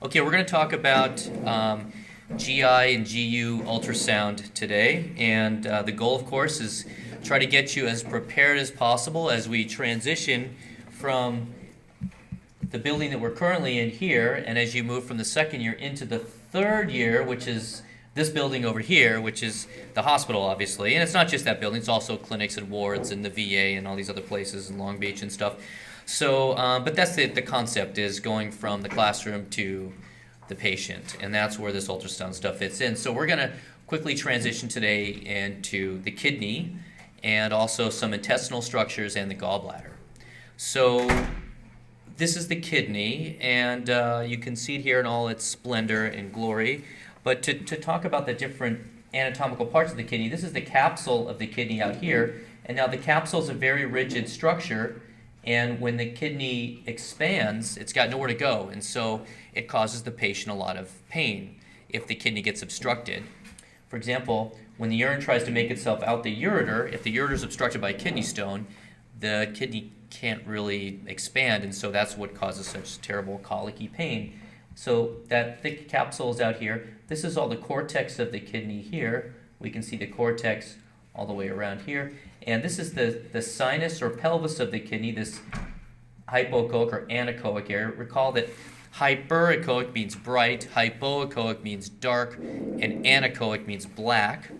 Okay, we're going to talk about GI and GU ultrasound today, and the goal, of course, is try to get you as prepared as possible as we transition from the building that we're currently in here, and as you move from the second year into the third year, which is this building over here, which is the hospital, obviously. And it's not just that building, it's also clinics and wards and the VA and all these other places in Long Beach and stuff. So, but that's the concept, is going from the classroom to the patient, and that's where this ultrasound stuff fits in. So we're going to quickly transition today into the kidney and also some intestinal structures and the gallbladder. So this is the kidney, and you can see it here in all its splendor and glory. But to talk about the different anatomical parts of the kidney, this is the capsule of the kidney out here. And now the capsule is a very rigid structure, and when the kidney expands, it's got nowhere to go. And so it causes the patient a lot of pain if the kidney gets obstructed. For example, when the urine tries to make itself out the ureter, if the ureter is obstructed by a kidney stone, the kidney can't really expand, and so that's what causes such terrible colicky pain. So that thick capsule is out here. This is all the cortex of the kidney here. We can see the cortex all the way around here. And this is the sinus or pelvis of the kidney, this hypoechoic or anechoic area. Recall that hyperechoic means bright, hypoechoic means dark, and anechoic means black.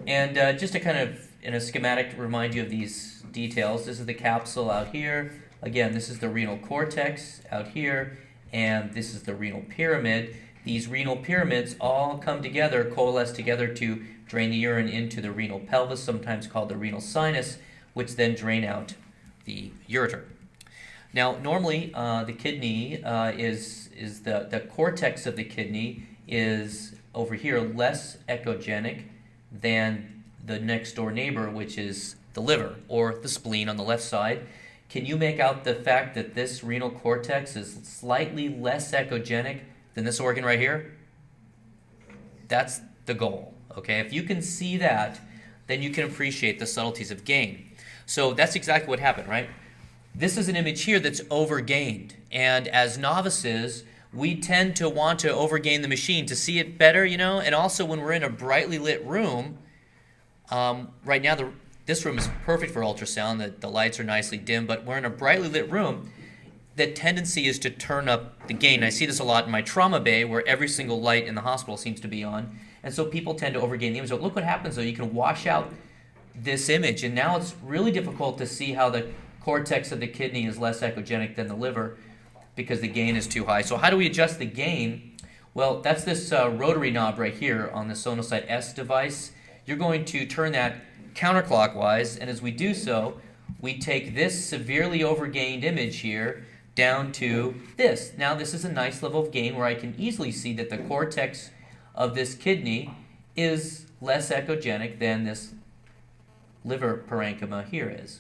And just to kind of, in a schematic, remind you of these details, this is the capsule out here. Again, this is the renal cortex out here, and this is the renal pyramid. These renal pyramids all come together, coalesce together to drain the urine into the renal pelvis, sometimes called the renal sinus, which then drain out the ureter. Now, normally, the kidney is the cortex of the kidney is over here less echogenic than the next door neighbor, which is the liver or the spleen on the left side. Can you make out the fact that this renal cortex is slightly less echogenic than this organ right here? That's the goal, okay? If you can see that, then you can appreciate the subtleties of gain. So that's exactly what happened, right? This is an image here that's overgained, and as novices, we tend to want to overgain the machine to see it better, you know, and also when we're in a brightly lit room, right now this room is perfect for ultrasound, the lights are nicely dim, but we're in a brightly lit room, the tendency is to turn up the gain. I see this a lot in my trauma bay where every single light in the hospital seems to be on, and so people tend to overgain the image. So look what happens though, you can wash out this image, and now it's really difficult to see how the cortex of the kidney is less echogenic than the liver because the gain is too high. So how do we adjust the gain? Well, that's this rotary knob right here on the Sonosite S device. You're going to turn that counterclockwise, and as we do so, we take this severely overgained image here down to this. Now this is a nice level of gain where I can easily see that the cortex of this kidney is less echogenic than this liver parenchyma here is.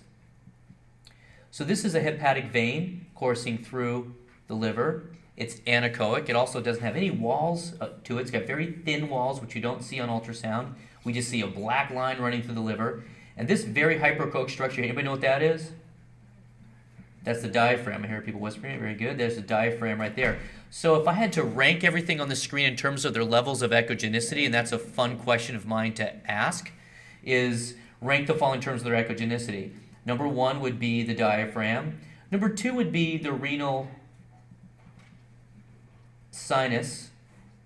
So this is a hepatic vein coursing through the liver. It's anechoic. It also doesn't have any walls to it. It's got very thin walls, which you don't see on ultrasound. We just see a black line running through the liver. And this very hyperechoic structure, anybody know what that is? That's the diaphragm. I hear people whispering it. Very good. There's the diaphragm right there. So if I had to rank everything on the screen in terms of their levels of echogenicity, and that's a fun question of mine to ask, is rank the following in terms of their echogenicity. Number 1 would be the diaphragm. Number 2 would be the renal sinus.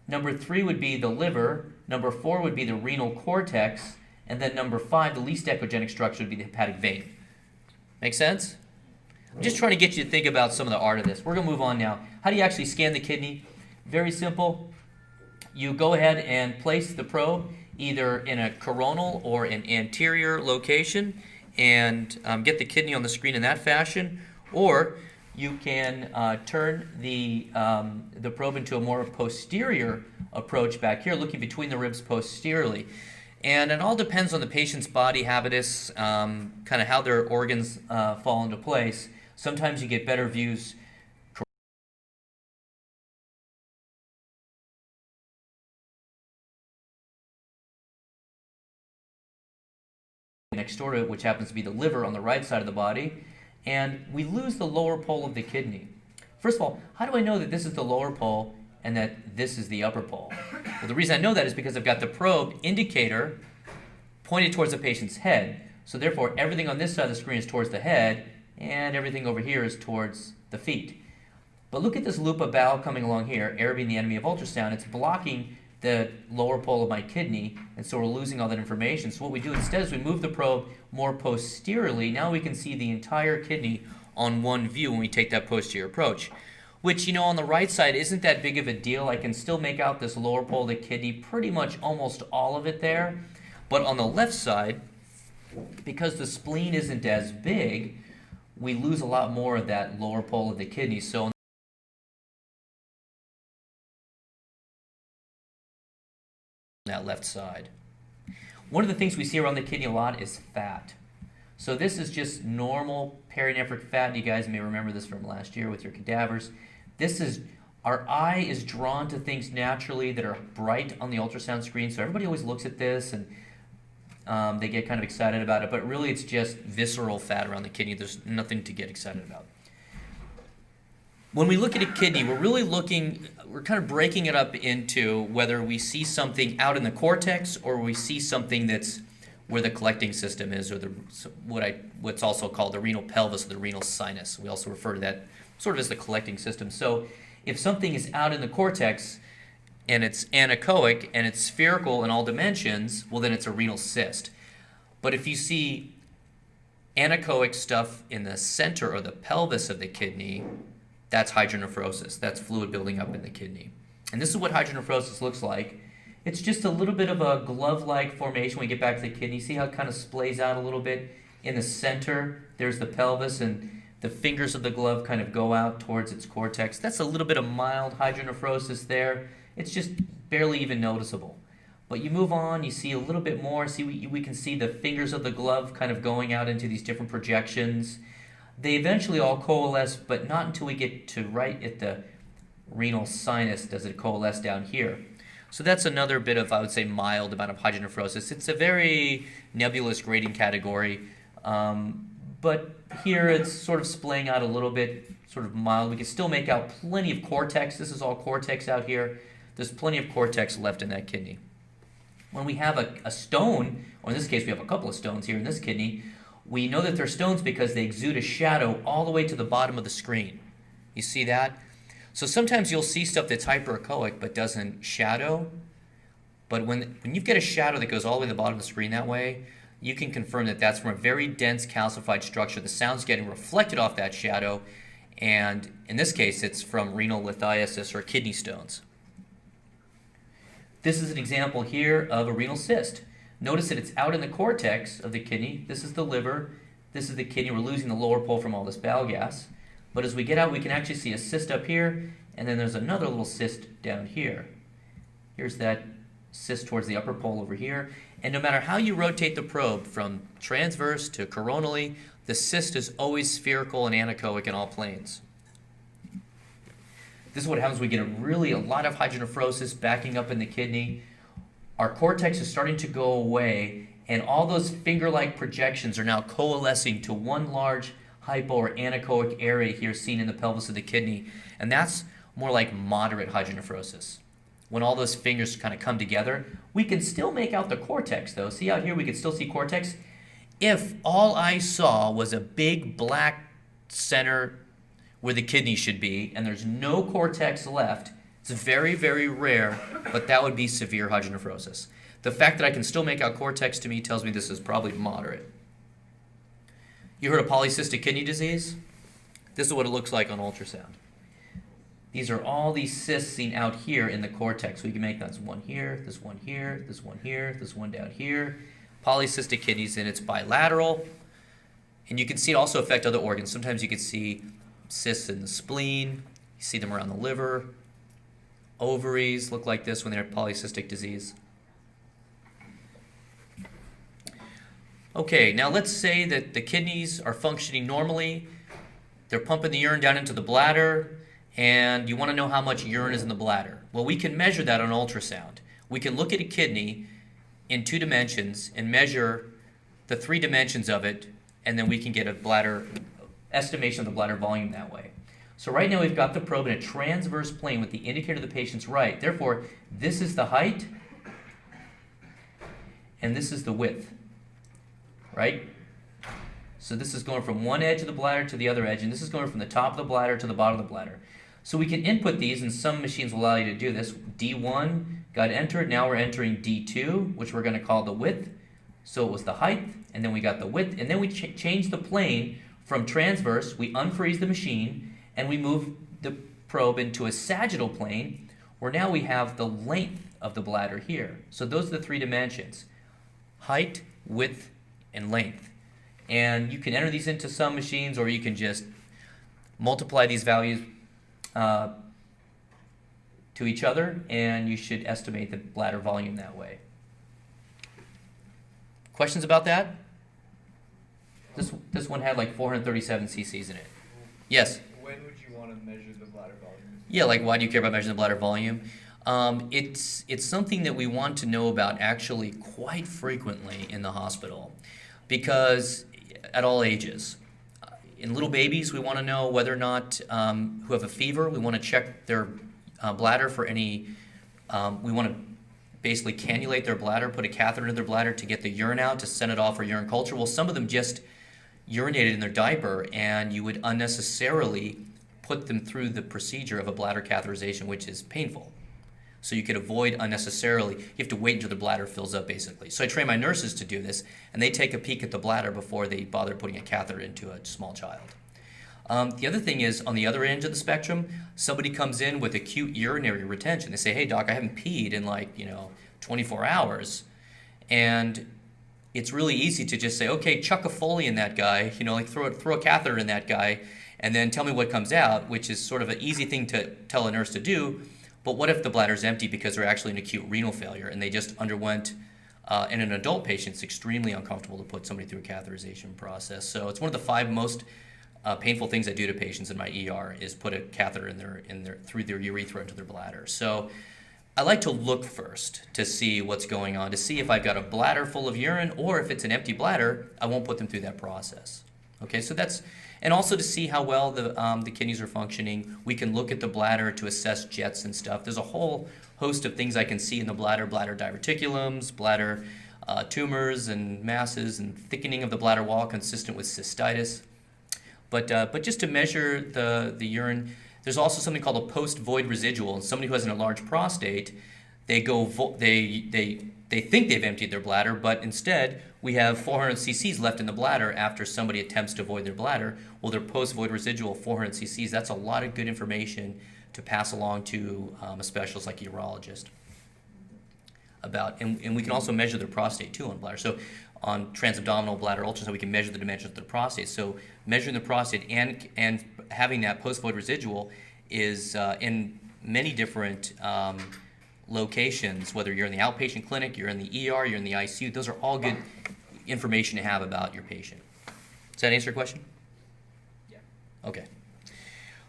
Number 3 would be the liver. Number 4 would be the renal cortex. And then number 5, the least echogenic structure, would be the hepatic vein. Make sense? I'm just trying to get you to think about some of the art of this. We're going to move on now. How do you actually scan the kidney? Very simple. You go ahead and place the probe either in a coronal or an anterior location and get the kidney on the screen in that fashion, or you can turn the probe into a more posterior approach back here, looking between the ribs posteriorly. And it all depends on the patient's body habitus, kind of how their organs fall into place. Sometimes you get better views next door to it, which happens to be the liver on the right side of the body, and we lose the lower pole of the kidney. First of all, how do I know that this is the lower pole and that this is the upper pole? Well, the reason I know that is because I've got the probe indicator pointed towards the patient's head. So therefore, everything on this side of the screen is towards the head, and everything over here is towards the feet. But look at this loop of bowel coming along here, air being the enemy of ultrasound. It's blocking the lower pole of my kidney, and so we're losing all that information. So what we do instead is we move the probe more posteriorly. Now we can see the entire kidney on one view when we take that posterior approach, which, you know, on the right side isn't that big of a deal. I can still make out this lower pole of the kidney, pretty much almost all of it there. But on the left side, because the spleen isn't as big, we lose a lot more of that lower pole of the kidney. So on that left side. One of the things we see around the kidney a lot is fat. So this is just normal perinephric fat. You guys may remember this from last year with your cadavers. This is, our eye is drawn to things naturally that are bright on the ultrasound screen. So everybody always looks at this and they get kind of excited about it, but really it's just visceral fat around the kidney. There's nothing to get excited about. When we look at a kidney, we're kind of breaking it up into whether we see something out in the cortex or we see something that's where the collecting system is, or what's also called the renal pelvis or the renal sinus. We also refer to that sort of as the collecting system. So if something is out in the cortex and it's anechoic and it's spherical in all dimensions, well, then it's a renal cyst. But if you see anechoic stuff in the center or the pelvis of the kidney, that's hydronephrosis. That's fluid building up in the kidney. And this is what hydronephrosis looks like. It's just a little bit of a glove-like formation when we get back to the kidney. See how it kind of splays out a little bit? In the center, there's the pelvis, and the fingers of the glove kind of go out towards its cortex. That's a little bit of mild hydronephrosis there. It's just barely even noticeable. But you move on, you see a little bit more. See, we can see the fingers of the glove kind of going out into these different projections. They eventually all coalesce, but not until we get to right at the renal sinus does it coalesce down here. So that's another bit of, I would say, mild amount of hydronephrosis. It's a very nebulous grading category, but here it's sort of splaying out a little bit, sort of mild. We can still make out plenty of cortex. This is all cortex out here. There's plenty of cortex left in that kidney. When we have a stone, or in this case we have a couple of stones here in this kidney, we know that they're stones because they exude a shadow all the way to the bottom of the screen. You see that? So sometimes you'll see stuff that's hyperechoic but doesn't shadow. But when you get a shadow that goes all the way to the bottom of the screen that way, you can confirm that that's from a very dense calcified structure. The sound's getting reflected off that shadow, and in this case it's from renal lithiasis or kidney stones. This is an example here of a renal cyst. Notice that it's out in the cortex of the kidney. This is the liver. This is the kidney. We're losing the lower pole from all this bowel gas. But as we get out, we can actually see a cyst up here, and then there's another little cyst down here. Here's that cyst towards the upper pole over here. And no matter how you rotate the probe, from transverse to coronally, the cyst is always spherical and anechoic in all planes. This is what happens when we get a lot of hydronephrosis backing up in the kidney. Our cortex is starting to go away, and all those finger-like projections are now coalescing to one large hypo or anechoic area here seen in the pelvis of the kidney, and that's more like moderate hydronephrosis. When all those fingers kind of come together, we can still make out the cortex though. See out here, we can still see cortex. If all I saw was a big black center where the kidney should be, and there's no cortex left, it's very, very rare, but that would be severe hydronephrosis. The fact that I can still make out cortex to me tells me this is probably moderate. You heard of polycystic kidney disease? This is what it looks like on ultrasound. These are all these cysts seen out here in the cortex. We can make that one here, this one here, this one here, this one down here. Polycystic kidneys, and it's bilateral. And you can see it also affect other organs. Sometimes you can see cysts in the spleen. You see them around the liver. Ovaries look like this when they have polycystic disease. Okay, now let's say that the kidneys are functioning normally. They're pumping the urine down into the bladder, and you want to know how much urine is in the bladder. Well, we can measure that on ultrasound. We can look at a kidney in 2 dimensions and measure the 3 dimensions of it, and then we can get a bladder estimation of the bladder volume that way. So right now we've got the probe in a transverse plane with the indicator of the patient's right. Therefore, this is the height, and this is the width, right? So this is going from one edge of the bladder to the other edge, and this is going from the top of the bladder to the bottom of the bladder. So we can input these, and some machines will allow you to do this. D1 got entered. Now we're entering D2, which we're going to call the width. So it was the height, and then we got the width, and then we change the plane from transverse. We unfreeze the machine, and we move the probe into a sagittal plane, where now we have the length of the bladder here. So those are the three dimensions: height, width, and length. And you can enter these into some machines, or you can just multiply these values to each other, and you should estimate the bladder volume that way. Questions about that? This one had like 437 cc's in it. Yes? When would you want to measure the bladder volume? Yeah, like why do you care about measuring the bladder volume? It's something that we want to know about actually quite frequently in the hospital, because at all ages. In little babies, we want to know whether or not who have a fever. We want to check their bladder for any, we want to basically cannulate their bladder, put a catheter into their bladder to get the urine out, to send it off for urine culture. Well, some of them just urinated in their diaper, and you would unnecessarily put them through the procedure of a bladder catheterization, which is painful. So you could avoid unnecessarily, you have to wait until the bladder fills up, basically. So I train my nurses to do this, and they take a peek at the bladder before they bother putting a catheter into a small child. The other thing is, on the other end of the spectrum, somebody comes in with acute urinary retention. They say, hey doc, I haven't peed in 24 hours. And it's really easy to just say, okay, chuck a Foley in that guy, throw a catheter in that guy, and then tell me what comes out, which is sort of an easy thing to tell a nurse to do. But what if the bladder's empty because they're actually in acute renal failure and they just underwent, in an adult patient, it's extremely uncomfortable to put somebody through a catheterization process. So it's one of the 5 most painful things I do to patients in my ER is put a catheter through their urethra into their bladder. So I like to look first to see what's going on, to see if I've got a bladder full of urine, or if it's an empty bladder, I won't put them through that process. Okay, so that's, and also to see how well the kidneys are functioning. We can look at the bladder to assess jets and stuff. There's a whole host of things I can see in the bladder diverticulums, bladder tumors and masses, and thickening of the bladder wall consistent with cystitis. But just to measure the urine, there's also something called a post-void residual. And somebody who has an enlarged prostate, they think they've emptied their bladder, but instead we have 400 cc's left in the bladder after somebody attempts to void their bladder. Well, their post-void residual, 400 cc's, that's a lot of good information to pass along to a specialist like a urologist about. And we can also measure their prostate too on bladder. So on transabdominal bladder ultrasound, we can measure the dimensions of the prostate. So measuring the prostate and having that post-void residual is in many different locations, whether you're in the outpatient clinic, you're in the ER, you're in the ICU, those are all good information to have about your patient. Does that answer your question? Yeah. Okay.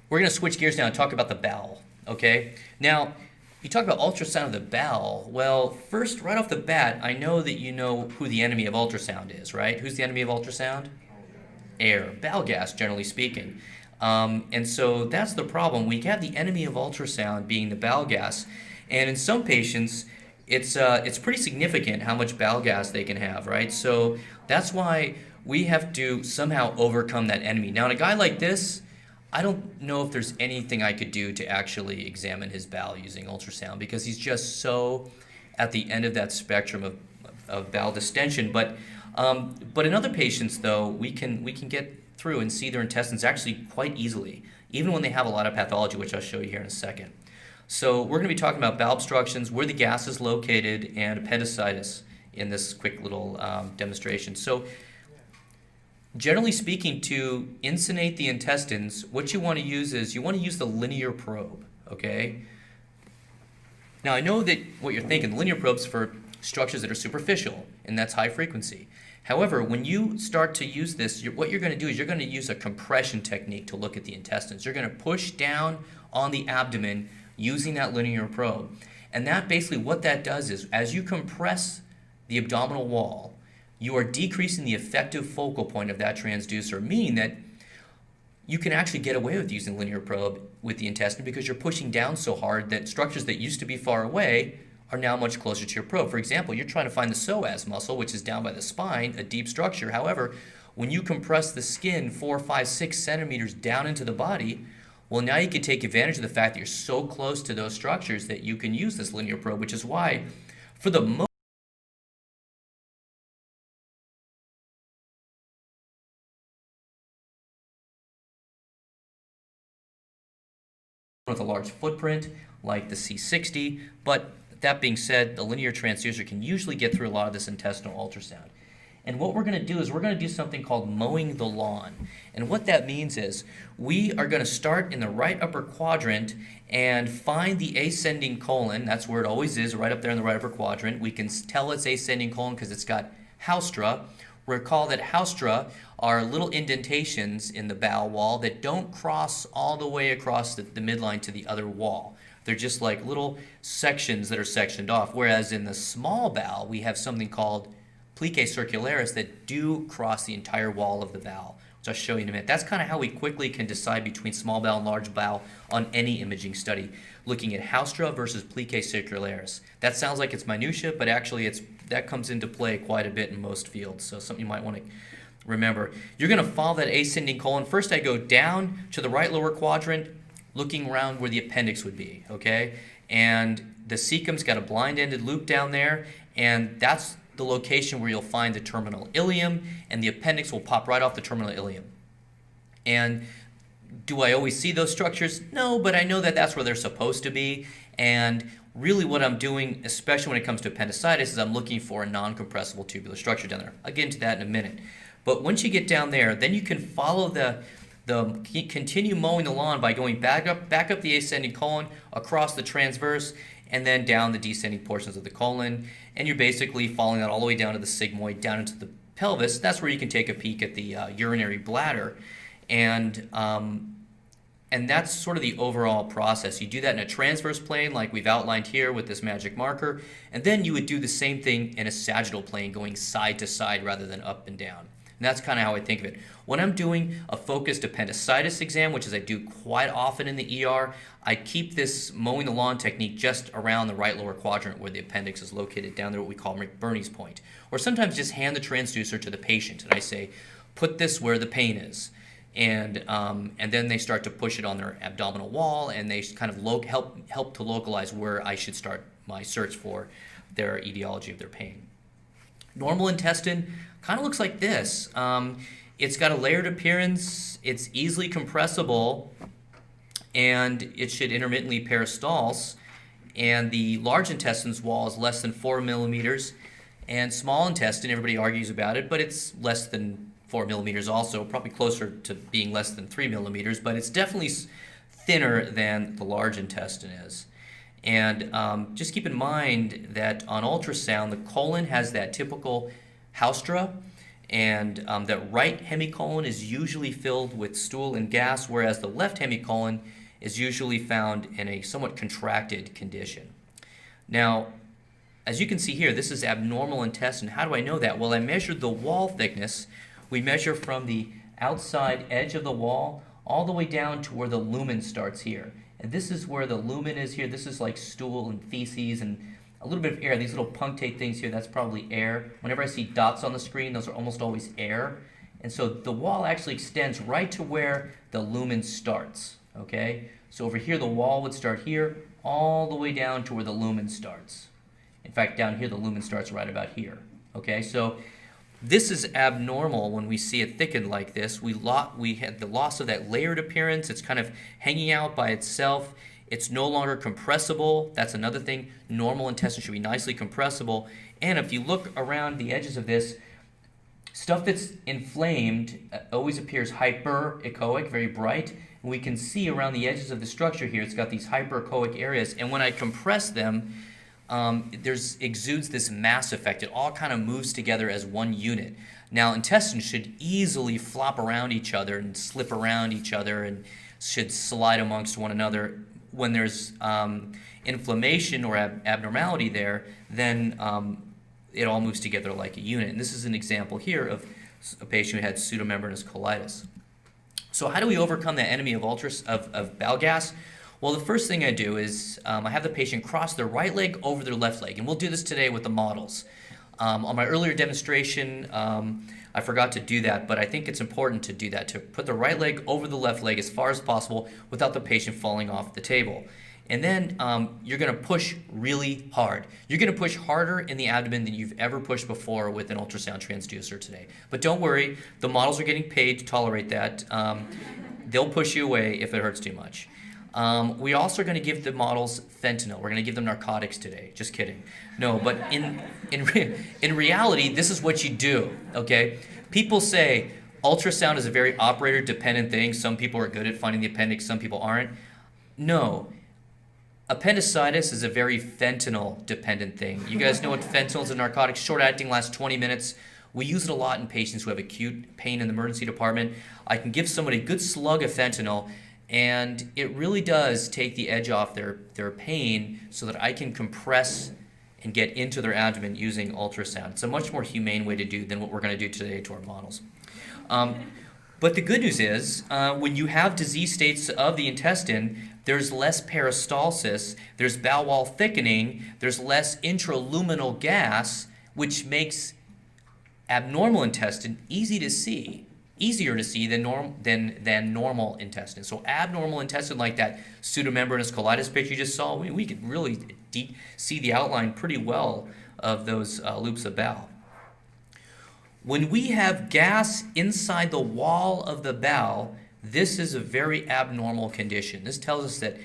We're going to switch gears now and talk about the bowel, okay? Now, you talk about ultrasound of the bowel. Well, first, right off the bat, I know that you know who the enemy of ultrasound is, right? Who's the enemy of ultrasound? Air, bowel gas, generally speaking. And so that's the problem. We have the enemy of ultrasound being the bowel gas. And in some patients, it's pretty significant how much bowel gas they can have, right? So that's why we have to somehow overcome that enemy. Now, in a guy like this, I don't know if there's anything I could do to actually examine his bowel using ultrasound, because he's just so at the end of that spectrum of bowel distension. But in other patients, though, we can get through and see their intestines actually quite easily, even when they have a lot of pathology, which I'll show you here in a second. So we're going to be talking about bowel obstructions, where the gas is located, and appendicitis in this quick little demonstration. So generally speaking, to insinate the intestines, what you want to use is you want to use the linear probe, okay? Now, I know that what you're thinking, the linear probe's for structures that are superficial, and that's high frequency. However, when you start to use this, what you're going to do is you're going to use a compression technique to look at the intestines. You're going to push down on the abdomen using that linear probe. And that basically, what that does is, as you compress the abdominal wall, you are decreasing the effective focal point of that transducer, meaning that you can actually get away with using linear probe with the intestine because you're pushing down so hard that structures that used to be far away are now much closer to your probe. For example, you're trying to find the psoas muscle, which is down by the spine, a deep structure. However, when you compress the skin 4, 5, 6 centimeters down into the body, well, now you can take advantage of the fact that you're so close to those structures that you can use this linear probe, which is why, for the most with a large footprint like the C60, but that being said, the linear transducer can usually get through a lot of this intestinal ultrasound. And what we're going to do is we're going to do something called mowing the lawn. And what that means is we are going to start in the right upper quadrant and find the ascending colon. That's where it always is, right up there in the right upper quadrant. We can tell it's ascending colon because it's got haustra. Recall that haustra are little indentations in the bowel wall that don't cross all the way across the midline to the other wall. They're just like little sections that are sectioned off. Whereas in the small bowel, we have something called plicae circularis that do cross the entire wall of the bowel, which I'll show you in a minute. That's kind of how we quickly can decide between small bowel and large bowel on any imaging study, looking at haustra versus plicae circularis. That sounds like it's minutia, but actually that comes into play quite a bit in most fields, so something you might want to remember. You're going to follow that ascending colon. First I go down to the right lower quadrant, looking around where the appendix would be, okay? And the cecum's got a blind-ended loop down there, and that's the location where you'll find the terminal ileum, and the appendix will pop right off the terminal ileum. And do I always see those structures? No, but I know that that's where they're supposed to be, and really what I'm doing, especially when it comes to appendicitis, is I'm looking for a non-compressible tubular structure down there. I'll get into that in a minute. But once you get down there, then you can follow continue mowing the lawn by going back up the ascending colon, across the transverse, and then down the descending portions of the colon, and you're basically following that all the way down to the sigmoid, down into the pelvis. That's where you can take a peek at the urinary bladder, and that's sort of the overall process. You do that in a transverse plane like we've outlined here with this magic marker, and then you would do the same thing in a sagittal plane, going side to side rather than up and down. And that's kind of how I think of it. When I'm doing a focused appendicitis exam, which is I do quite often in the ER, I keep this mowing the lawn technique just around the right lower quadrant where the appendix is located, down there what we call McBurney's point. Or sometimes just hand the transducer to the patient and I say, put this where the pain is. And then they start to push it on their abdominal wall, and they kind of help to localize where I should start my search for their etiology of their pain. Normal intestine kind of looks like this. It's got a layered appearance, it's easily compressible, and it should intermittently peristalse. And the large intestine's wall is less than 4 millimeters, and small intestine, everybody argues about it, but it's less than 4 millimeters also, probably closer to being less than 3 millimeters, but it's definitely thinner than the large intestine is. And just keep in mind that on ultrasound, the colon has that typical haustra, and that right hemicolon is usually filled with stool and gas, whereas the left hemicolon is usually found in a somewhat contracted condition. Now, as you can see here, this is abnormal intestine. How do I know that? Well, I measured the wall thickness. We measure from the outside edge of the wall all the way down to where the lumen starts here. And this is where the lumen is here. This is like stool and feces and a little bit of air. These little punctate things here, that's probably air. Whenever I see dots on the screen, those are almost always air. And so the wall actually extends right to where the lumen starts, okay? So over here, the wall would start here, all the way down to where the lumen starts. In fact, down here, the lumen starts right about here, okay? So this is abnormal when we see it thickened like this. We had the loss of that layered appearance. It's kind of hanging out by itself. It's no longer compressible. That's another thing. Normal intestine should be nicely compressible. And if you look around the edges of this, stuff that's inflamed always appears hyperechoic, very bright. And we can see around the edges of the structure here, it's got these hyperechoic areas. And when I compress them, exudes this mass effect. It all kind of moves together as one unit. Now, intestines should easily flop around each other and slip around each other and should slide amongst one another. When there's inflammation or abnormality there, then it all moves together like a unit. And this is an example here of a patient who had pseudomembranous colitis. So how do we overcome that enemy of bowel gas? Well, the first thing I do is I have the patient cross their right leg over their left leg, and we'll do this today with the models. On my earlier demonstration, I forgot to do that, but I think it's important to do that, to put the right leg over the left leg as far as possible without the patient falling off the table. And then you're going to push really hard. You're going to push harder in the abdomen than you've ever pushed before with an ultrasound transducer today. But don't worry, the models are getting paid to tolerate that. They'll push you away if it hurts too much. We also are going to give the models fentanyl. We're going to give them narcotics today. Just kidding. No, but in reality, this is what you do, okay? People say ultrasound is a very operator-dependent thing. Some people are good at finding the appendix, some people aren't. No. Appendicitis is a very fentanyl-dependent thing. You guys know what fentanyl is, a narcotic, short-acting, lasts 20 minutes. We use it a lot in patients who have acute pain in the emergency department. I can give somebody a good slug of fentanyl, and it really does take the edge off their pain so that I can compress and get into their abdomen using ultrasound. It's a much more humane way to do than what we're going to do today to our models. But the good news is, when you have disease states of the intestine, there's less peristalsis, there's bowel wall thickening, there's less intraluminal gas, which makes abnormal intestine easier to see than normal intestine. So abnormal intestine, like that pseudomembranous colitis picture you just saw, we could really see the outline pretty well of those loops of bowel. When we have gas inside the wall of the bowel, this is a very abnormal condition. This tells us that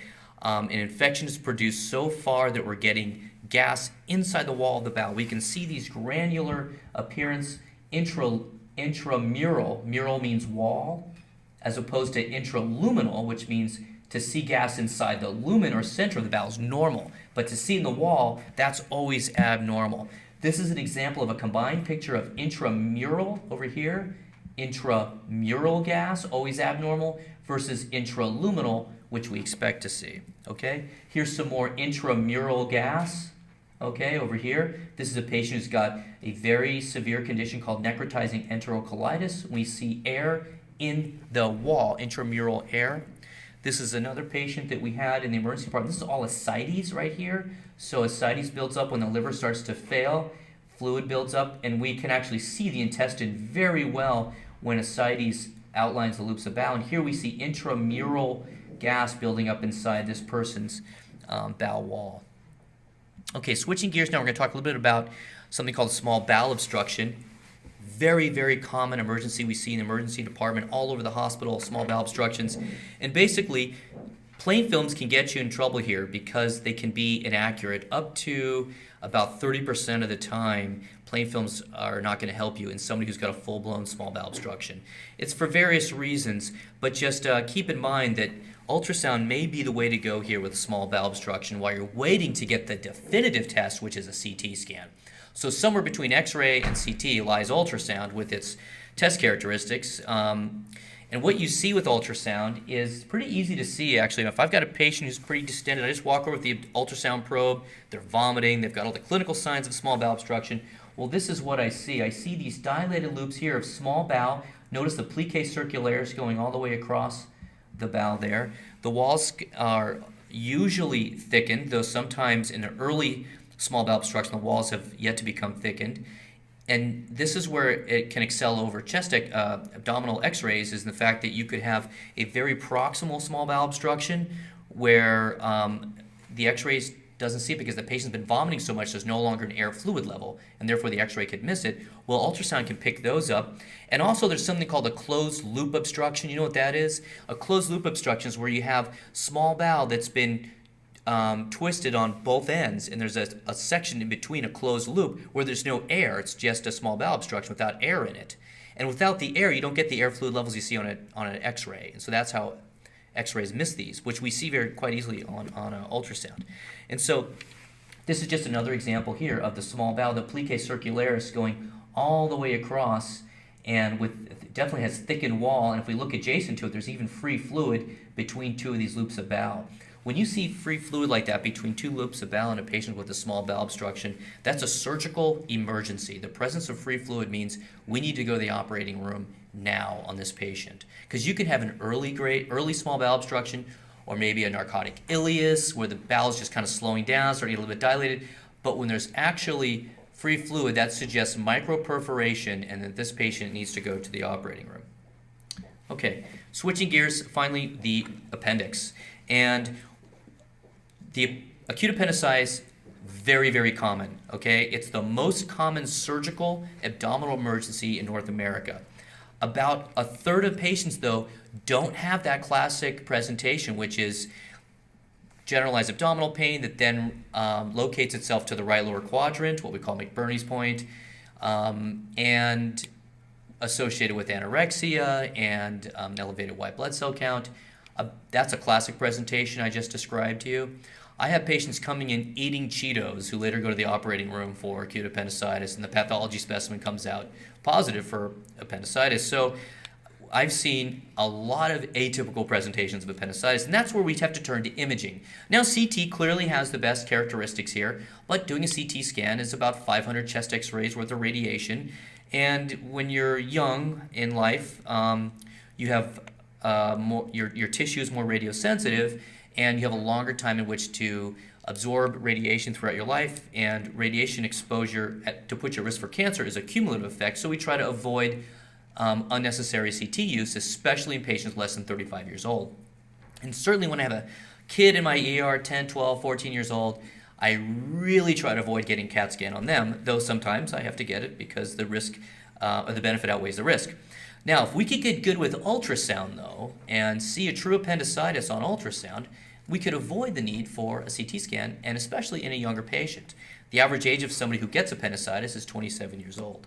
an infection is produced so far that we're getting gas inside the wall of the bowel. We can see these granular appearance intramural. Mural means wall, as opposed to intraluminal, which means to see gas inside the lumen or center of the bowel is normal. But to see in the wall, that's always abnormal. This is an example of a combined picture of intramural over here, intramural gas, always abnormal, versus intraluminal, which we expect to see, okay? Here's some more intramural gas, okay, over here. This is a patient who's got a very severe condition called necrotizing enterocolitis. We see air in the wall, intramural air. This is another patient that we had in the emergency department. This is all ascites right here. So ascites builds up when the liver starts to fail, fluid builds up, and we can actually see the intestine very well when ascites outlines the loops of bowel. And here we see intramural gas building up inside this person's bowel wall. Okay, switching gears now, we're going to talk a little bit about something called small bowel obstruction. Very, very common emergency we see in the emergency department all over the hospital, small bowel obstructions. And basically, plain films can get you in trouble here because they can be inaccurate. Up to about 30% of the time, plain films are not going to help you in somebody who's got a full-blown small bowel obstruction. It's for various reasons, but just keep in mind that ultrasound may be the way to go here with small bowel obstruction while you're waiting to get the definitive test, which is a CT scan. So somewhere between X-ray and CT lies ultrasound with its test characteristics. And what you see with ultrasound is pretty easy to see, actually. If I've got a patient who's pretty distended, I just walk over with the ultrasound probe, they're vomiting, they've got all the clinical signs of small bowel obstruction. Well, this is what I see. I see these dilated loops here of small bowel. Notice the plicae circularis going all the way across the bowel there. The walls are usually thickened, though sometimes in the early small bowel obstruction, the walls have yet to become thickened. And this is where it can excel over chest abdominal x-rays, is the fact that you could have a very proximal small bowel obstruction where the x-rays doesn't see it because the patient's been vomiting so much there's no longer an air fluid level, and therefore the x-ray could miss it. Well, ultrasound can pick those up. And also there's something called a closed loop obstruction. You know what that is? A closed loop obstruction is where you have small bowel that's been twisted on both ends, and there's a section in between, a closed loop, where there's no air. It's just a small bowel obstruction without air in it. And without the air, you don't get the air fluid levels you see on an x-ray. And so that's how x-rays miss these, which we see quite easily on ultrasound. And so this is just another example here of the small bowel, the plicae circularis going all the way across, and it definitely has thickened wall. And if we look adjacent to it, there's even free fluid between two of these loops of bowel. When you see free fluid like that between two loops of bowel in a patient with a small bowel obstruction, that's a surgical emergency. The presence of free fluid means we need to go to the operating room now on this patient. Because you can have an early small bowel obstruction, or maybe a narcotic ileus, where the bowel is just kind of slowing down, starting to get a little bit dilated. But when there's actually free fluid, that suggests microperforation and that this patient needs to go to the operating room. Okay, switching gears, finally, the appendix. And the acute appendicitis, very, very common, okay? It's the most common surgical abdominal emergency in North America. About a third of patients, though, don't have that classic presentation, which is generalized abdominal pain that then locates itself to the right lower quadrant, what we call McBurney's point, and associated with anorexia and elevated white blood cell count. That's a classic presentation I just described to you. I have patients coming in eating Cheetos who later go to the operating room for acute appendicitis, and the pathology specimen comes out positive for appendicitis. So I've seen a lot of atypical presentations of appendicitis, and that's where we have to turn to imaging. Now, CT clearly has the best characteristics here, but doing a CT scan is about 500 chest x-rays worth of radiation. And when you're young in life, you have your tissue is more radiosensitive, and you have a longer time in which to absorb radiation throughout your life, and radiation exposure to put you at risk for cancer is a cumulative effect, so we try to avoid unnecessary CT use, especially in patients less than 35 years old. And certainly when I have a kid in my ER, 10, 12, 14 years old, I really try to avoid getting CAT scan on them, though sometimes I have to get it because the risk or the benefit outweighs the risk. Now, if we could get good with ultrasound, though, and see a true appendicitis on ultrasound, we could avoid the need for a CT scan, and especially in a younger patient. The average age of somebody who gets appendicitis is 27 years old.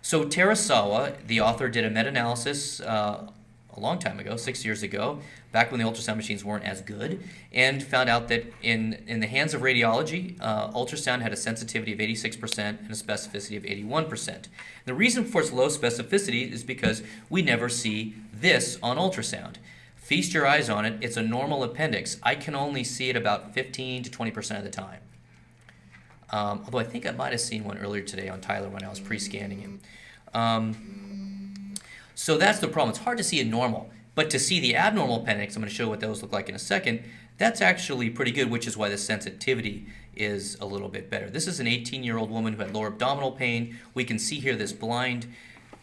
So Terasawa, the author, did a meta-analysis a long time ago, 6 years ago, back when the ultrasound machines weren't as good, and found out that in the hands of radiology, ultrasound had a sensitivity of 86% and a specificity of 81%. The reason for its low specificity is because we never see this on ultrasound. Feast your eyes on it. It's a normal appendix. I can only see it about 15 to 20% of the time. Although I think I might have seen one earlier today on Tyler when I was pre-scanning him. So that's the problem. It's hard to see a normal. But to see the abnormal appendix, I'm going to show what those look like in a second, that's actually pretty good, which is why the sensitivity is a little bit better. This is an 18-year-old woman who had lower abdominal pain. We can see here this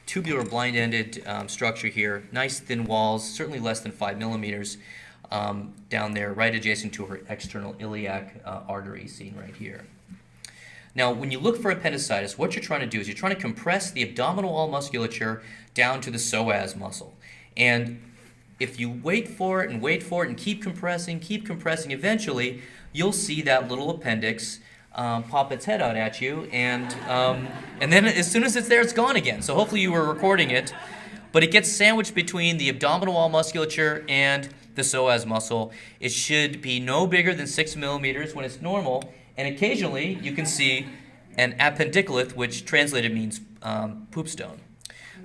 tubular blind-ended structure here, nice thin walls, certainly less than 5 millimeters down there, right adjacent to her external iliac artery seen right here. Now, when you look for appendicitis, what you're trying to do is you're trying to compress the abdominal wall musculature down to the psoas muscle. And if you wait for it and keep compressing, eventually you'll see that little appendix pop its head out at you, and then as soon as it's there, it's gone again. So hopefully you were recording it, but it gets sandwiched between the abdominal wall musculature and the psoas muscle. It should be no bigger than 6 millimeters when it's normal, and occasionally you can see an appendicolith, which translated means poop stone.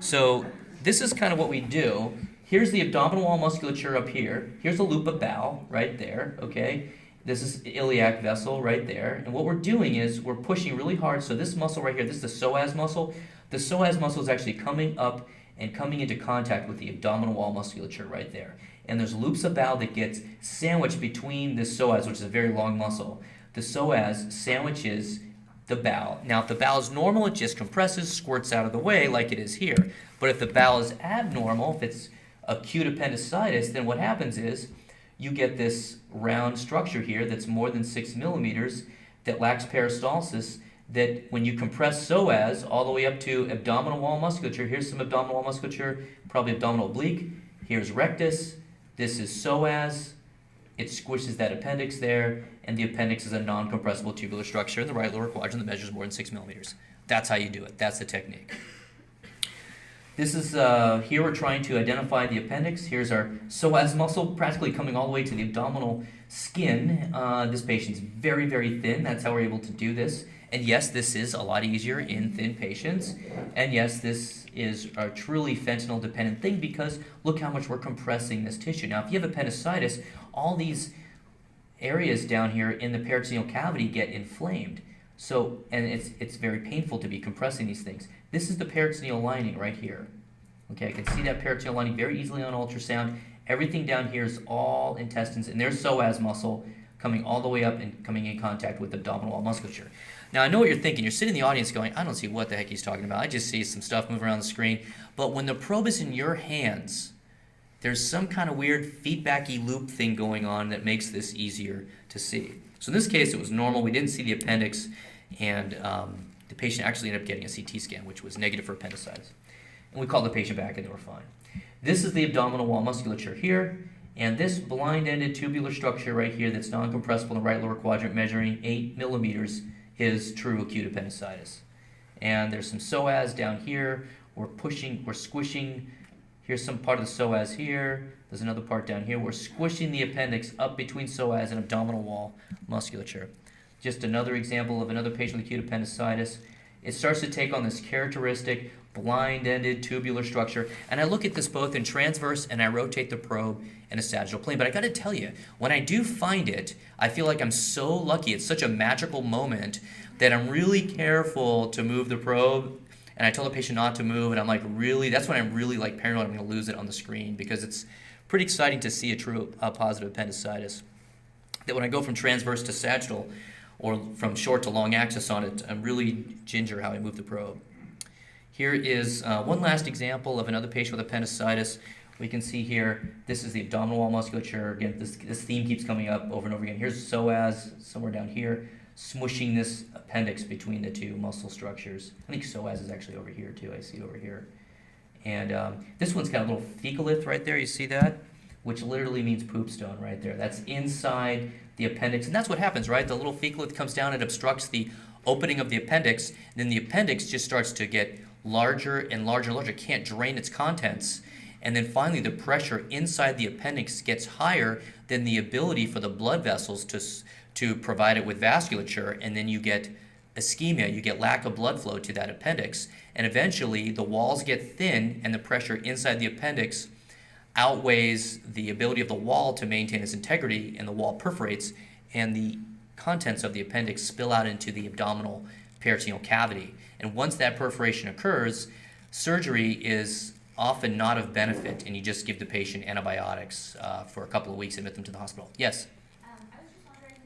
So this is kind of what we do. Here's the abdominal wall musculature up here. Here's a loop of bowel right there, okay? This is the iliac vessel right there. And what we're doing is we're pushing really hard. So this muscle right here, this is the psoas muscle. The psoas muscle is actually coming up and coming into contact with the abdominal wall musculature right there. And there's loops of bowel that gets sandwiched between this psoas, which is a very long muscle. The psoas sandwiches the bowel. Now, if the bowel is normal, it just compresses, squirts out of the way like it is here. But if the bowel is abnormal, if it's acute appendicitis, then what happens is you get this round structure here that's more than 6 millimeters that lacks peristalsis, that when you compress psoas all the way up to abdominal wall musculature, here's some abdominal wall musculature, probably abdominal oblique, here's rectus, this is psoas, it squishes that appendix there, and the appendix is a non-compressible tubular structure in the right lower quadrant that measures more than 6 millimeters. That's how you do it. That's the technique. This is, here we're trying to identify the appendix. Here's our psoas muscle practically coming all the way to the abdominal skin. This patient's very, very thin. That's how we're able to do this. And yes, this is a lot easier in thin patients. And yes, this is a truly fentanyl-dependent thing because look how much we're compressing this tissue. Now, if you have appendicitis, all these areas down here in the peritoneal cavity get inflamed. So, and it's very painful to be compressing these things. This is the peritoneal lining right here. Okay, I can see that peritoneal lining very easily on ultrasound. Everything down here is all intestines, and there's psoas muscle coming all the way up and coming in contact with the abdominal wall musculature. Now, I know what you're thinking. You're sitting in the audience going, I don't see what the heck he's talking about. I just see some stuff moving around the screen. But when the probe is in your hands, there's some kind of weird feedbacky loop thing going on that makes this easier to see. So in this case, it was normal. We didn't see the appendix, and the patient actually ended up getting a CT scan, which was negative for appendicitis. And we called the patient back, and they were fine. This is the abdominal wall musculature here, and this blind-ended tubular structure right here that's non-compressible in the right lower quadrant measuring 8 millimeters is true acute appendicitis. And there's some psoas down here. We're squishing. Here's some part of the psoas here. There's another part down here. We're squishing the appendix up between psoas and abdominal wall musculature. Just another example of another patient with acute appendicitis. It starts to take on this characteristic blind-ended tubular structure. And I look at this both in transverse and I rotate the probe in a sagittal plane. But I got to tell you, when I do find it, I feel like I'm so lucky. It's such a magical moment that I'm really careful to move the probe. And I tell the patient not to move, and I'm like, really, that's when I'm really like paranoid I'm going to lose it on the screen, because it's pretty exciting to see a true positive appendicitis. That when I go from transverse to sagittal, or from short to long axis on it, I'm really ginger how I move the probe. Here is one last example of another patient with appendicitis. We can see here, this is the abdominal wall musculature. Again, this theme keeps coming up over and over again. Here's psoas somewhere down here, smushing this appendix between the two muscle structures. I think psoas is actually over here too. I see over here. And this one's got a little fecalith right there. You see that? Which literally means poop stone right there. That's inside the appendix. And that's what happens, right? The little fecalith comes down and obstructs the opening of the appendix. And then the appendix just starts to get larger and larger and larger. It can't drain its contents. And then finally, the pressure inside the appendix gets higher than the ability for the blood vessels to provide it with vasculature, and then you get ischemia, you get lack of blood flow to that appendix, and eventually the walls get thin and the pressure inside the appendix outweighs the ability of the wall to maintain its integrity, and the wall perforates, and the contents of the appendix spill out into the abdominal peritoneal cavity. And once that perforation occurs, surgery is often not of benefit, and you just give the patient antibiotics for a couple of weeks and admit them to the hospital. Yes? I was just wondering,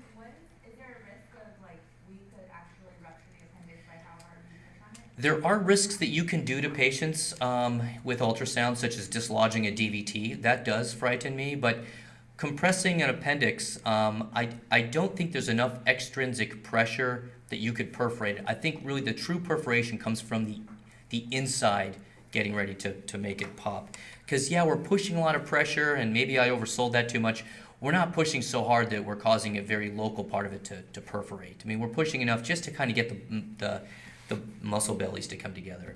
is there a risk of, like, we could actually rupture the appendix by how hard we push on it? There are risks that you can do to patients with ultrasound, such as dislodging a DVT. That does frighten me, but compressing an appendix, I don't think there's enough extrinsic pressure that you could perforate it. I think really the true perforation comes from the inside getting ready to make it pop. Because yeah, we're pushing a lot of pressure, and maybe I oversold that too much. We're not pushing so hard that we're causing a very local part of it to perforate. I mean, we're pushing enough just to kind of get the muscle bellies to come together.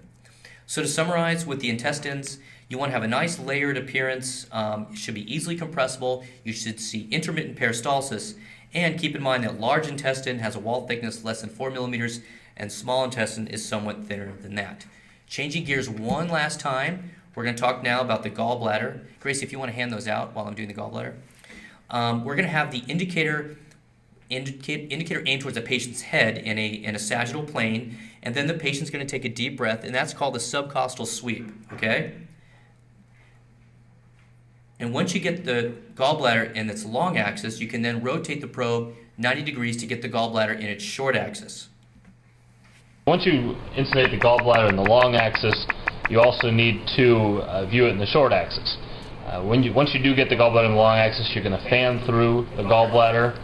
So to summarize, with the intestines, you want to have a nice layered appearance. It should be easily compressible. You should see intermittent peristalsis. And keep in mind that large intestine has a wall thickness less than 4 millimeters, and small intestine is somewhat thinner than that. Changing gears one last time, we're going to talk now about the gallbladder. Gracie, if you want to hand those out while I'm doing the gallbladder. We're going to have the indicator aimed towards the patient's head in a sagittal plane, and then the patient's going to take a deep breath, and that's called the subcostal sweep, okay? And once you get the gallbladder in its long axis, you can then rotate the probe 90 degrees to get the gallbladder in its short axis. Once you insufflate the gallbladder in the long axis, you also need to view it in the short axis. Once you do get the gallbladder in the long axis, you're going to fan through the gallbladder,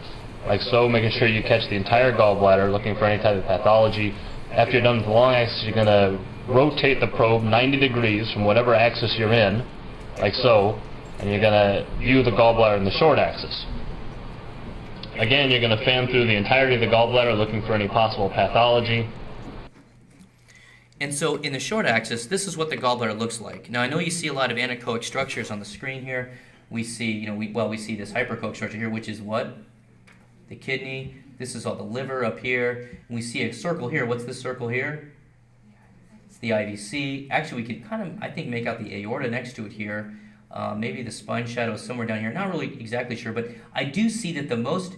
like so, making sure you catch the entire gallbladder, looking for any type of pathology. After you're done with the long axis, you're going to rotate the probe 90 degrees from whatever axis you're in, like so, and you're going to view the gallbladder in the short axis. Again, you're going to fan through the entirety of the gallbladder, looking for any possible pathology. And so in the short axis, this is what the gallbladder looks like. Now I know you see a lot of anechoic structures on the screen here. We see, we see this hyperechoic structure here, which is what? The kidney. This is all the liver up here. And we see a circle here. What's this circle here? It's the IVC. Actually, we can kind of, I think, make out the aorta next to it here. Maybe the spine shadow is somewhere down here. Not really exactly sure, but I do see that the most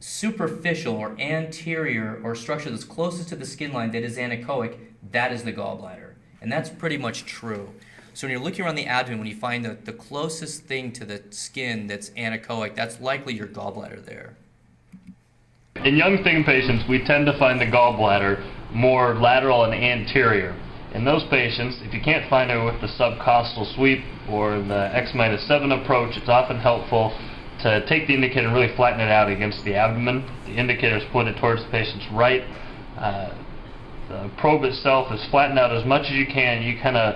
superficial or anterior or structure that's closest to the skin line that is anechoic, that is the gallbladder. And that's pretty much true. So when you're looking around the abdomen, when you find the closest thing to the skin that's anechoic, that's likely your gallbladder there. In young thin patients, we tend to find the gallbladder more lateral and anterior. In those patients, if you can't find it with the subcostal sweep or the X-7 approach, it's often helpful to take the indicator and really flatten it out against the abdomen. The indicator is pointed towards the patient's right. The probe itself is flattened out as much as you can. You kind of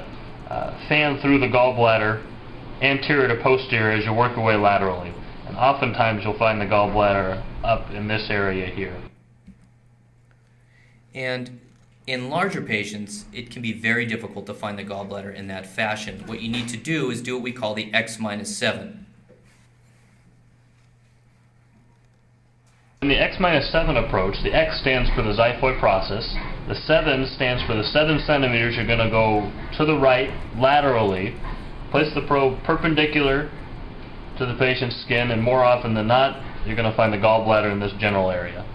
fan through the gallbladder anterior to posterior as you work your way laterally. And oftentimes you'll find the gallbladder up in this area here. And in larger patients, it can be very difficult to find the gallbladder in that fashion. What you need to do is do what we call the X-7. In the X-7 approach, the X stands for the xiphoid process. The 7 stands for the 7 centimeters. You're going to go to the right laterally, place the probe perpendicular to the patient's skin, and more often than not, you're going to find the gallbladder in this general area.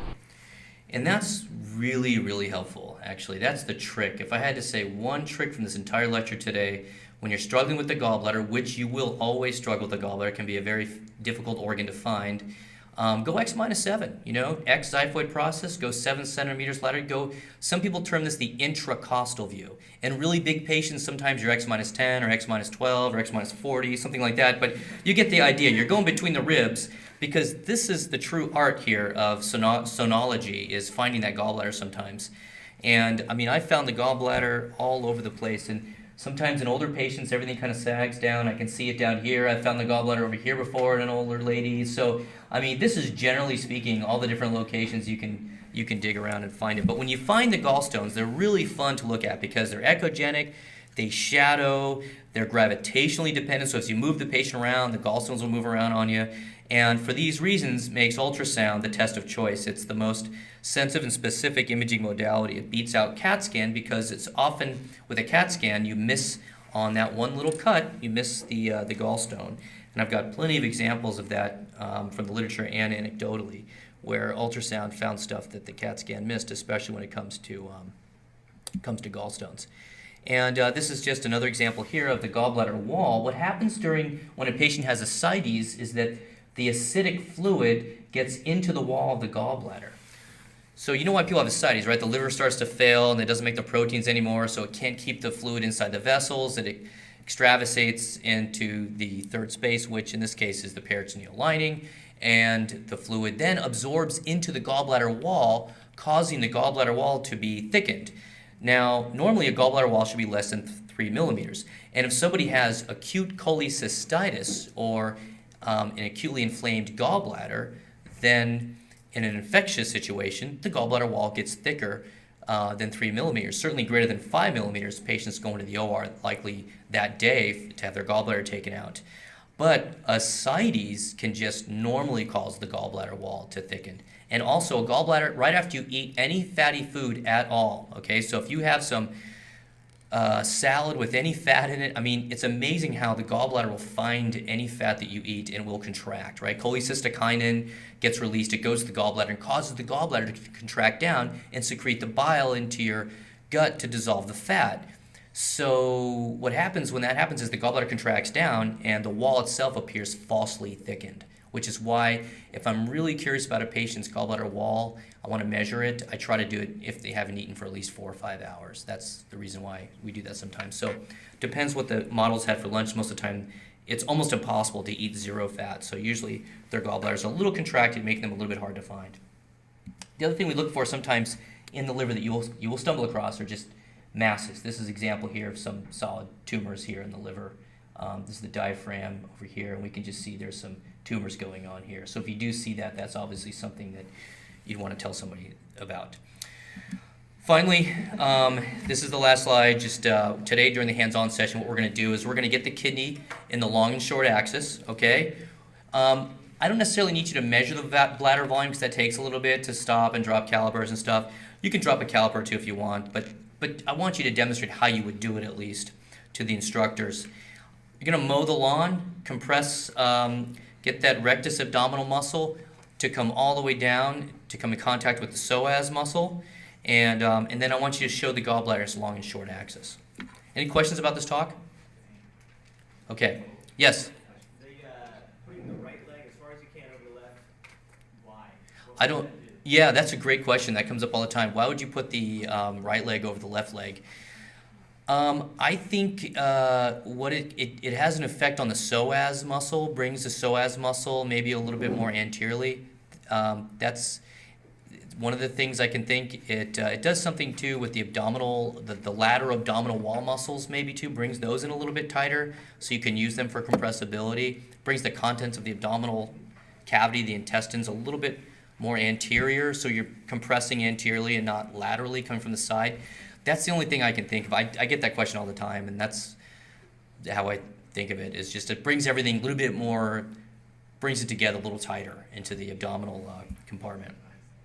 And that's really, really helpful, actually. That's the trick. If I had to say one trick from this entire lecture today, when you're struggling with the gallbladder, which you will always struggle with the gallbladder, it can be a very difficult organ to find, go X-7, you know, X xiphoid process, go 7 centimeters lateral, go, some people term this the intracostal view. And really big patients, sometimes you're X-10 or X-12 or X-40, something like that, but you get the idea. You're going between the ribs because this is the true art here of sonology, is finding that gallbladder sometimes. And I mean, I found the gallbladder all over the place, and sometimes in older patients, everything kind of sags down. I can see it down here. I found the gallbladder over here before in an older lady. So, I mean, this is generally speaking all the different locations you can dig around and find it. But when you find the gallstones, they're really fun to look at because they're echogenic, they shadow, they're gravitationally dependent. So as you move the patient around, the gallstones will move around on you. And for these reasons, makes ultrasound the test of choice. It's the most sensitive and specific imaging modality. It beats out CAT scan because it's often, with a CAT scan, you miss on that one little cut, you miss the gallstone. And I've got plenty of examples of that from the literature and anecdotally, where ultrasound found stuff that the CAT scan missed, especially when it comes to gallstones. And this is just another example here of the gallbladder wall. What happens when a patient has ascites is that the acidic fluid gets into the wall of the gallbladder. So you know why people have ascites, right? The liver starts to fail and it doesn't make the proteins anymore, so it can't keep the fluid inside the vessels, and it extravasates into the third space, which in this case is the peritoneal lining, and the fluid then absorbs into the gallbladder wall, causing the gallbladder wall to be thickened. Now, normally a gallbladder wall should be less than 3 millimeters, and if somebody has acute cholecystitis or an acutely inflamed gallbladder, then in an infectious situation, the gallbladder wall gets thicker than 3 millimeters, certainly greater than 5 millimeters. Patients going to the OR likely that day to have their gallbladder taken out. But ascites can just normally cause the gallbladder wall to thicken. And also a gallbladder, right after you eat any fatty food at all, okay? So if you have some salad with any fat in it, I mean, it's amazing how the gallbladder will find any fat that you eat and will contract, right? Cholecystokinin gets released, it goes to the gallbladder and causes the gallbladder to contract down and secrete the bile into your gut to dissolve the fat. So what happens when that happens is the gallbladder contracts down and the wall itself appears falsely thickened, which is why if I'm really curious about a patient's gallbladder wall, I want to measure it, I try to do it if they haven't eaten for at least 4 or 5 hours. That's the reason why we do that sometimes. So depends what the models had for lunch. Most of the time, it's almost impossible to eat 0 fat. So usually their gallbladders are a little contracted, making them a little bit hard to find. The other thing we look for sometimes in the liver that you will stumble across are just masses. This is an example here of some solid tumors here in the liver. This is the diaphragm over here, and we can just see there's some tumors going on here. So if you do see that, that's obviously something that you'd want to tell somebody about. Finally, this is the last slide. Just today during the hands-on session, what we're going to do is we're going to get the kidney in the long and short axis, okay? I don't necessarily need you to measure the bladder volume because that takes a little bit to stop and drop calipers and stuff. You can drop a caliper too if you want, but I want you to demonstrate how you would do it at least to the instructors. You're going to mow the lawn, compress, get that rectus abdominal muscle to come all the way down, to come in contact with the psoas muscle, and then I want you to show the gallbladder's long and short axis. Any questions about this talk? Okay. Yes? Putting the right leg as far as you can over the left, why? I don't. Yeah, that's a great question. That comes up all the time. Why would you put the right leg over the left leg? I think what it has an effect on the psoas muscle, brings the psoas muscle maybe a little bit more anteriorly. That's one of the things I can think. It does something too with the abdominal, the lateral abdominal wall muscles maybe too, brings those in a little bit tighter so you can use them for compressibility. Brings the contents of the abdominal cavity, the intestines, a little bit more anterior, so you're compressing anteriorly and not laterally coming from the side. That's the only thing I can think of. I get that question all the time, and that's how I think of it. Is just it brings everything a little bit more, brings it together a little tighter into the abdominal compartment.